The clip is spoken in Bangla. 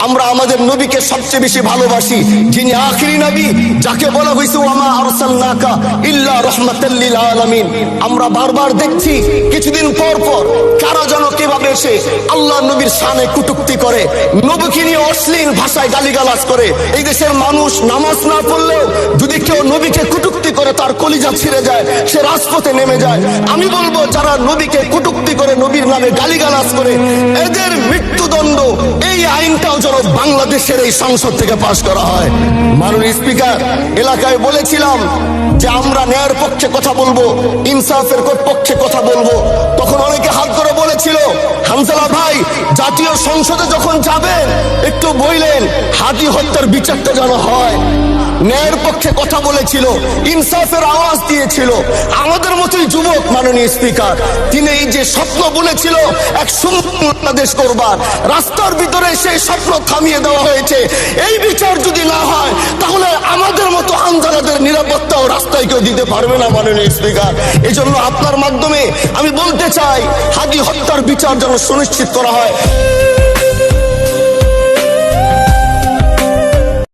আমরা আমাদের নবীকে সবচেয়ে বেশি ভালোবাসি, যিনি আখিরি নবী, যাকে বলা হয়েছে ওয়ামা আরসালনাকা ইল্লা রাহমাতাল লিল আলামিন। আমরা বারবার দেখছি কিছুদিন পর পর কারা যেন কিভাবে এসে আল্লাহ নবীর শানে কটূক্তি করে, নবীকে নিয়ে অশ্লীল ভাষায় গালিগালাজ করে। এই দেশের মানুষ নামাজ না পড়লেও যদি কেউ নবীকে কটূক্তি করে তার কলিজা ছিঁড়ে যায়, সে রাজপথে নেমে যায়। আমি বলবো যারা নবীকে কটূক্তি করে, নবীর নামে গালিগালাজ করে, এদের মৃত্যুদণ্ড, এই আইনটাও যেন বাংলাদেশের এই সংসদ থেকে পাশ করা হয়। মাননীয় স্পিকার, এলাকায় বলেছিলাম যে আমরা ন্যায়ের পক্ষে কথা বলবো, ইনসাফের পক্ষে কথা বলবো। তখন অনেকে হাত ধরে বলেছিল, হামজালা ভাই জাতীয় সংসদে যখন যাবেন একটু বললেন হাদি হত্যার বিচারটা যেন হয়। ন্যায়ের পক্ষে কথা বলেছিল, ইনসাফের আওয়াজ দিয়েছিল। আমাদের মতোই যুবক মাননীয় স্পিকার, তিনি এই যে স্বপ্ন বলেছিল এক সুন্দর বাংলাদেশ করবার, রাস্তার ভিতরে সেই স্বপ্ন থামিয়ে দেওয়া হয়েছে। এই বিচার যদি না হয় তাহলে আমাদের মতো হামজালাদের নিরাপত্তাও রাস্তায় কেউ দিতে পারবে না মাননীয় স্পিকার। এই জন্য আপনার মাধ্যমে আমি বলতে চাই, হাদি হত্যার বিচার যেন সুনিশ্চিত করা হয়।